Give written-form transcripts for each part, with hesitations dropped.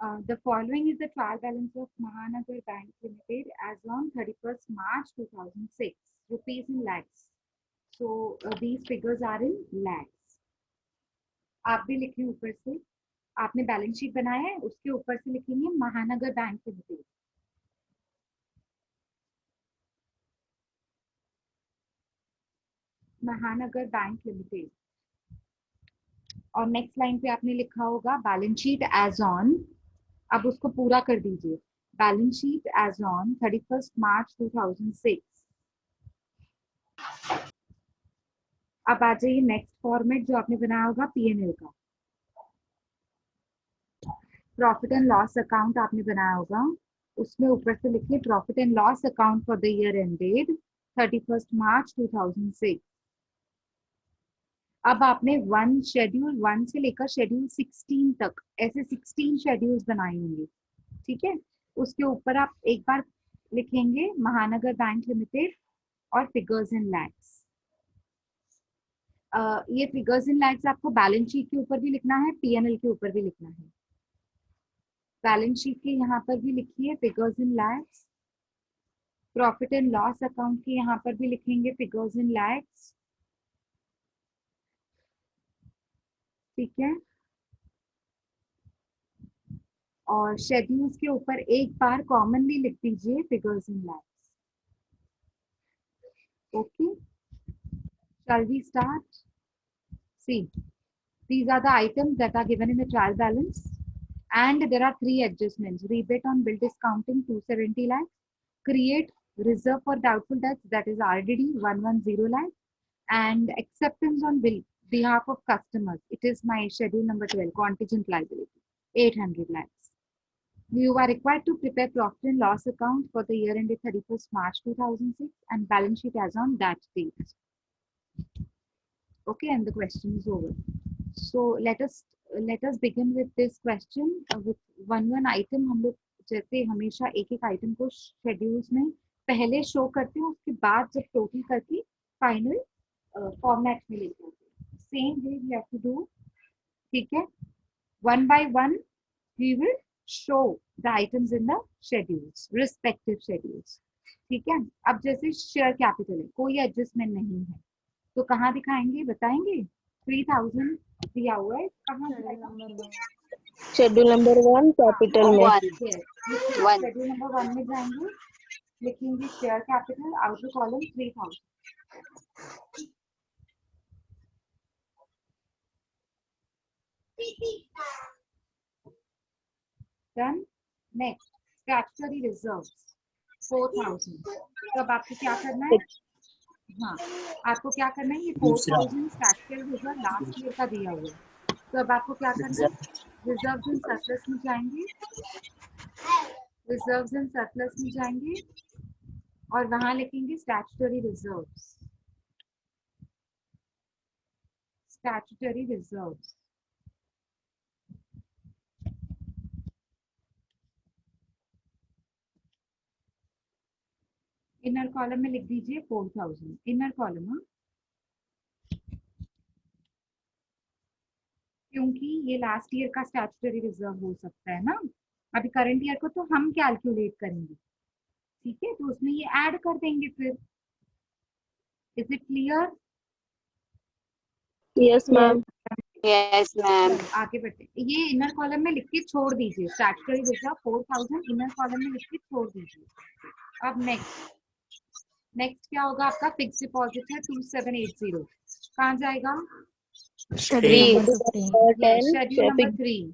The following is the trial balance of Mahanagar Bank Limited as on 31st March 2006, rupees in lakhs. So these figures are in lakhs. आप भी लिखें ऊपर से, आपने balance sheet बनाया है, उसके ऊपर से लिखेंगे महानगर बैंक लिमिटेड. महानगर बैंक लिमिटेड. और नेक्स्ट लाइन पे आपने लिखा होगा बैलेंस शीट एज ऑन. अब उसको पूरा कर दीजिए. Balance sheet as on 31st March 2006. अब आ जाइए नेक्स्ट फॉर्मेट जो आपने बनाया होगा पीएनएल का. प्रॉफिट एंड लॉस अकाउंट आपने बनाया होगा, उसमें ऊपर से लिखिए profit and loss account for the year ended 31st March 2006. अब आपने शेड्यूल 1 से लेकर शेड्यूल 16 तक ऐसे 16 शेड्यूल्स बनाए होंगे. ठीक है, उसके ऊपर आप एक बार लिखेंगे महानगर बैंक लिमिटेड और फिगर्स इन लैक्स. ये फिगर्स इन लैक्स आपको बैलेंस शीट के ऊपर भी लिखना है, पीएनएल के ऊपर भी लिखना है. बैलेंस शीट के यहाँ पर भी लिखिए figures in lakhs. Profit and loss account के यहाँ पर भी लिखेंगे फिगर्स इन लैक्स. ठीक है, और शेड्यूल्स के ऊपर एक बार कॉमनली लिख दीजिए figures in lakhs. Okay, shall we start? See, these are the items that are given in the trial balance, and there are 3 adjustments. Rebate on bill discounting 270 lakhs, create reserve for doubtful debts, that is RDD 110 lakhs, and acceptance on bill behalf of customers, it is my schedule number 12, contingent liability 800 lakhs. You are required to prepare profit and loss account for the year ended 31st March 2006 and balance sheet as on that date. Okay, and the question is over. So let us begin with this question with one item. हम लोग जैसे हमेशा एक एक item को schedules में पहले show करते हैं, उसके बाद जब टोटल करके फाइनल फॉर्मेट में लेते हैं. Same way we have to do. ठीक है, one by one we will show the items in the schedules, respective schedules. ठीक है, अब जैसे शेयर कैपिटल है, कोई एडजस्टमेंट नहीं है, तो कहाँ दिखाएंगे बताएंगे. 3000 दिया हुआ है, कहाँ शेड्यूल नंबर 1 कैपिटल में. शेड्यूल नंबर 1 में जाएंगे, लिखेंगे share capital, outer column 3000. Done. Next statutory reserves 4000. तो अब आपको क्या करना है, हाँ आपको क्या करना है, ये 4000 स्टैट्यूटरी रिजर्व लास्ट ईयर का दिया हुआ है. तो अब आपको क्या करना है, रिजर्व्स इन सरप्लस में जाएंगे, रिजर्व्स इन सरप्लस में जाएंगे और वहां लिखेंगे statutory reserves, statutory reserves. Inner column में लिख दीजिए 4000, इनर कॉलम. क्योंकि ये लास्ट ईयर का स्टैट्यूटरी रिजर्व हो सकता है ना, अभी करंट ईयर को तो हम कैलकुलेट करेंगे. ठीक है, तो उसमें ये ऐड कर देंगे फिर. Is it clear? Yes ma'am. Yes ma'am. आगे बढ़ते, ये इनर कॉलम में लिख के छोड़ दीजिए, स्टैट्यूटरी रिजर्व 4000 इनर कॉलम में लिख के छोड़ दीजिए. अब नेक्स्ट क्या होगा आपका, फिक्स डिपॉजिट है 2780, कहाँ जाएगा, शेड्यूल नंबर 3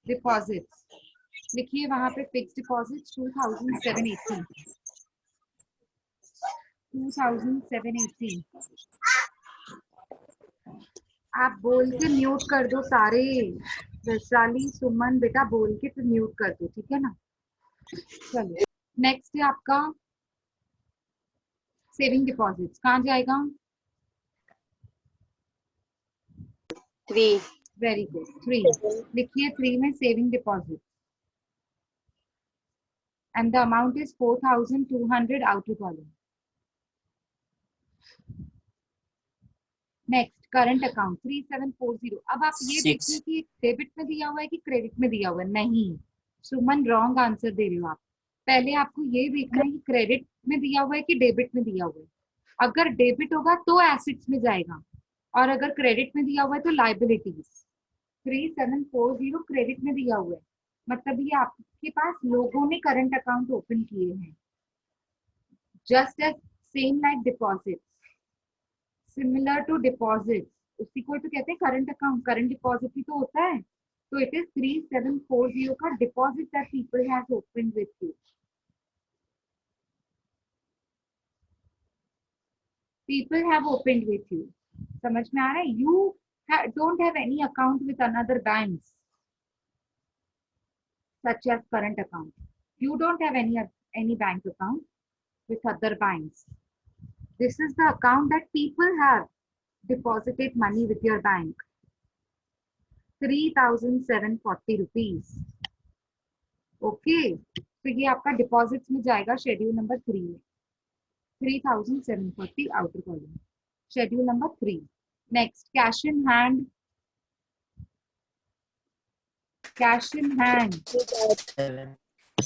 डिपॉजिट. लिखिए वहां पे फिक्स डिपॉजिट 2780. आप बोल के म्यूट कर दो सारे. वैशाली, सुमन बेटा बोल के फिर म्यूट कर दो, ठीक है ना. चलो नेक्स्ट है आपका सेविंग डिपॉजिट्स, कहाँ जाएगा, 3. Very good 3. लिखिए 3 में saving deposit and the amount is 4200 outer column. Next current account 3740। अब आप ये देखिए कि डेबिट में दिया हुआ है कि क्रेडिट में दिया हुआ है। नहीं, सुमन रॉन्ग आंसर दे रहे हो आप। पहले आपको ये देखना है कि क्रेडिट में दिया हुआ है कि डेबिट में दिया हुआ है। अगर डेबिट होगा तो एसेट्स में जाएगा, और अगर क्रेडिट में दिया हुआ है तो लाइबिलिटीज। 3740 क्रेडिट में दिया हुआ है, मतलब ये आपके पास लोगों ने करंट अकाउंट ओपन किए हैं। Just as same like deposit, similar to deposit, उसी को तो कहते हैं करंट अकाउंट। करंट डिपॉजिट भी तो होता है। तो इट इज 3740 का deposit that people have open with you. People have opened with you. समझ में आ रहा है? You don't have any account with another banks, such as current account. You don't have any bank account with other banks. This is the account that people have deposited money with your bank. 3,740 rupees. Okay. तो ये आपका deposits में जाएगा schedule number 3 में। 3,740 outer column. Schedule number 3. Next, cash in hand. Cash in hand.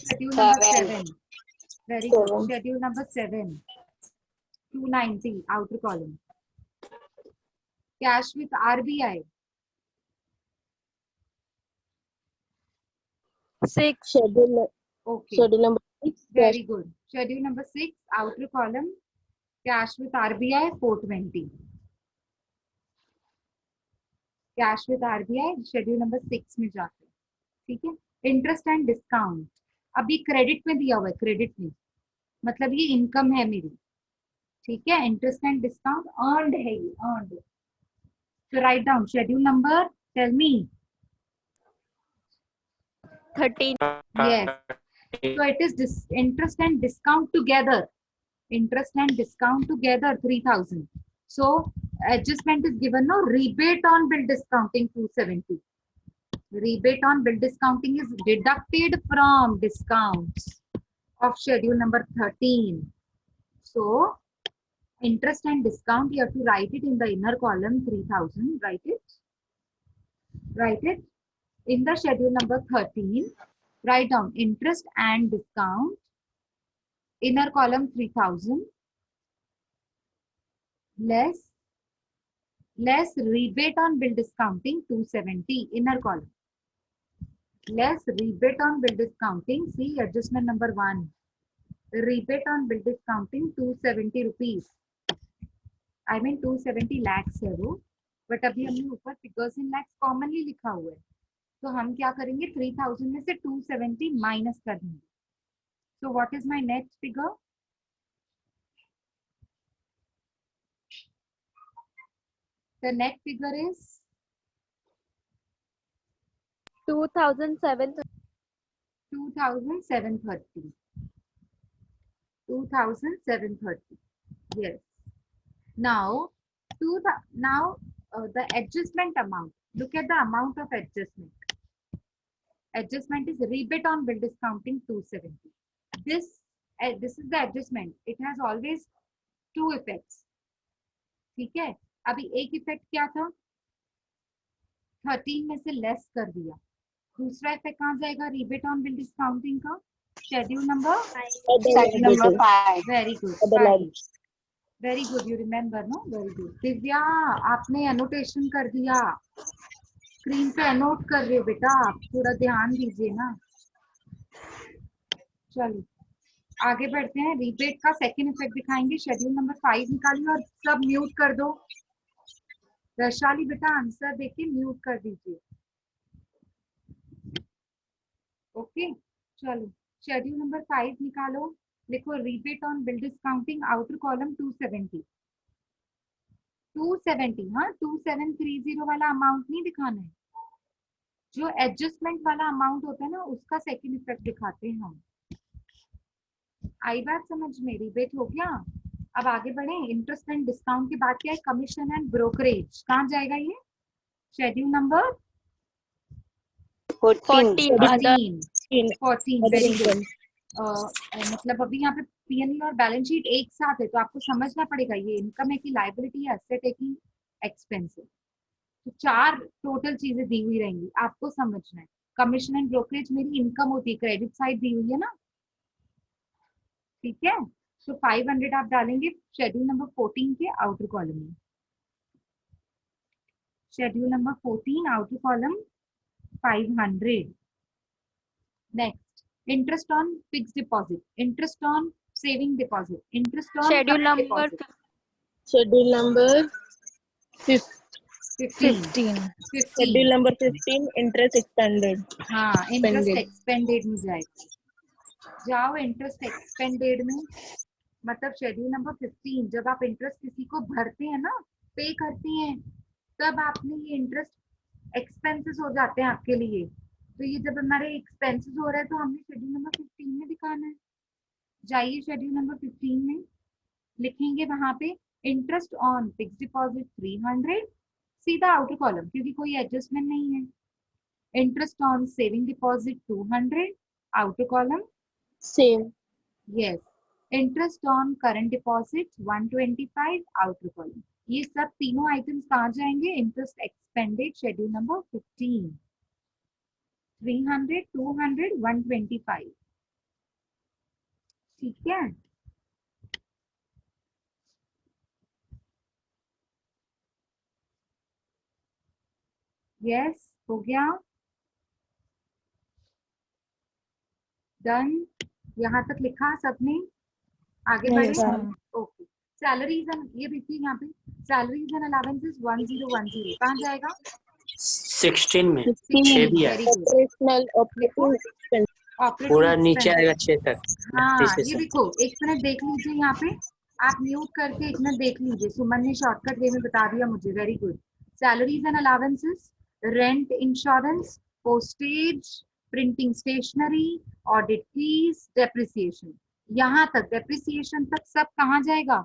Schedule number 7. Very good. Schedule number 7. 290 outer column. Cash with RBI. 6. Schedule. Okay. Schedule number 6. Very good. Schedule number 6 outer column. Cash with RBI 420. Cash with RBI schedule number 6 में जाते हैं। ठीक है। Interest and discount अभी credit में दिया हुआ है, क्रेडिट में मतलब ये इनकम है मेरी। ठीक है, इंटरेस्ट एंड डिस्काउंट अर्नड है, ये earned. So write down schedule number. Tell me. 13. Yes. So it is interest and discount together. Interest and discount together 3,000. So adjustment is given. No rebate on bill discounting 270. Rebate on bill discounting is deducted from discounts of schedule number 13. So interest and discount, you have to write it in the inner column 3,000. Write it. Write it in the schedule number 13. Write down interest and discount. Inner column 3,000. Less rebate on bill discounting 270. Inner column. Less rebate on bill discounting. See adjustment number 1. Rebate on bill discounting 270 rupees. I mean 270 lakhs है वो, but अभी हमने ऊपर figures in lakhs commonly लिखा हुआ है, तो हम क्या करेंगे 3,000 में से 270 माइनस कर देंगे। So what is my net figure? The net figure is 2,730. 2,730. 2,730. Yes. Now, the adjustment amount. Look at the amount of adjustment. Adjustment is rebate on bill discounting 270. This is the adjustment. It has always two effects. ठीक है, अभी एक effect क्या था? 13 में से less कर दिया। दूसरा इफेक्ट कहाँ जाएगा रीबेट ऑन बिल डिस्काउंटिंग का? Schedule number 5. Very good, very good, you remember no, very good. Divya आपने एनोटेशन कर दिया, स्क्रीन पे एनोट कर रहे हो बेटा, आप थोड़ा ध्यान दीजिए ना। चलो आगे बढ़ते हैं। रीबेट का सेकंड इफेक्ट दिखाएंगे। शेड्यूल नंबर 5 निकालिए और सब म्यूट कर दो। वैशाली बेटा आंसर देके म्यूट कर दीजिए। ओके चलो शेड्यूल नंबर 5 निकालो। लिखो rebate on bill discounting outer column 270। 270, हाँ 2730 वाला अमाउंट नहीं दिखाना है, जो एडजस्टमेंट वाला अमाउंट होता है ना उसका सेकंड इफेक्ट दिखाते हैं हम। आई बात समझ में? रीबेट हो गया। अब आगे बढ़े। इंटरेस्ट एंड डिस्काउंट के बाद क्या है? Commission and brokerage. कहाँ जाएगा ये? Schedule number 14. 14 very good. मतलब अभी यहाँ पे पीएनएल और बैलेंस शीट एक साथ है, तो आपको समझना पड़ेगा ये इनकम है कि लायबिलिटी है, एसेट है कि एक्सपेंसिव। तो 4 टोटल चीजें दी हुई रहेंगी, आपको समझना है। कमीशन एंड ब्रोकरेज मेरी इनकम होती है, क्रेडिट साइड दी हुई है ना, ठीक है। तो 500 आप डालेंगे शेड्यूल नंबर 14 के आउटर कॉलम में। Schedule number 14 outer column 500। Next, interest on fix deposit, interest on saving deposit, interest on Schedule number deposit. Schedule number 15 Schedule number 15 interest expanded. हाँ, इंटरेस्ट Expended. एक्सपेंडेड में जाएगा। जाओ interest expanded में, मतलब schedule number 15 जब आप interest किसी को भरते हैं ना, पे करते हैं, तब आपने ये इंटरेस्ट एक्सपेंसेस हो जाते हैं आपके लिए। तो ये जब हमारे एक्सपेंसेस हो रहे हैं तो हमने शेड्यूल नंबर 15 में दिखाना है। जाइए शेड्यूल नंबर 15 में, लिखेंगे वहां पे इंटरेस्ट ऑन फिक्स डिपॉजिट 300, सीधा आउटर कॉलम क्योंकि कोई एडजस्टमेंट नहीं है। Interest on saving deposit 200, outer column Same. Yes. Interest on current deposit 125, outer column. ये सब तीनों आइटम्स कहाँ जाएंगे? इंटरेस्ट एक्सपेंडेड शेड्यूल नंबर 15, 300, 200, 125, ठीक है। यस, हो गया, डन। यहाँ तक लिखा सबने, आगे बढ़े। ओके, सैलरीज एंड, ये देखिए यहाँ पे सैलरीज एंड अलाउंसेस 1010 कहाँ जाएगा? 16 में 16 6 भी है, very good. operational operating expense. पूरा ऑपरेटिंग नीचे आएगा 6 तक। हाँ, 38 ये से देखो, एक मिनट देख लीजिए यहाँ पे, आप म्यूट करके एक मिनट देख लीजिए। सुमन ने शॉर्टकट वे में बता दिया मुझे, very good. Salaries and allowances, rent, insurance, postage, printing stationery, audit fees, depreciation, यहाँ तक डेप्रिसिएशन तक सब कहाँ जाएगा?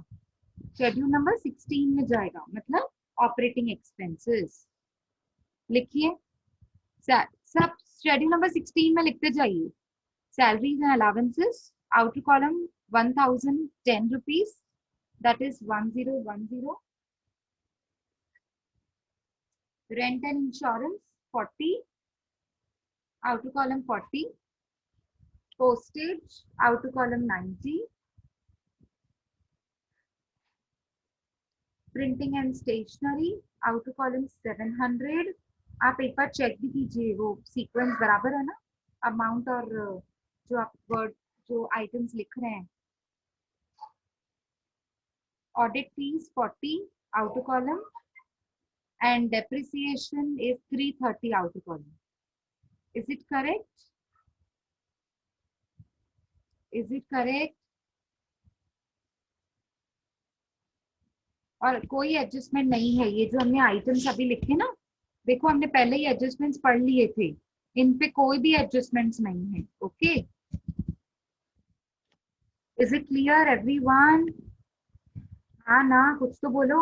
शेड्यूल नंबर 16 में जाएगा, मतलब ऑपरेटिंग एक्सपेंसेस। लिखिए सब शेड्यूल नंबर 16 में लिखते जाइए। Salaries and allowances, outer column 1010 rupees, that is 1010. Rent and insurance 40, outer column 40. Postage, outer column 90. Printing and stationery, outer column 700. आप एक बार चेक भी कीजिए वो सीक्वेंस बराबर है ना, अमाउंट और जो आप वर्ड जो आइटम्स लिख रहे हैं। Audit fees 40, outer column, and depreciation is 330, outer column. Is it correct? Is it correct? और कोई एडजस्टमेंट नहीं है, ये जो हमने आइटम्स अभी लिखे ना, देखो हमने पहले ही एडजस्टमेंट्स पढ़ लिए थे, इन पे कोई भी एडजस्टमेंट्स नहीं है। Okay, is it clear everyone? हाँ ना, कुछ तो बोलो।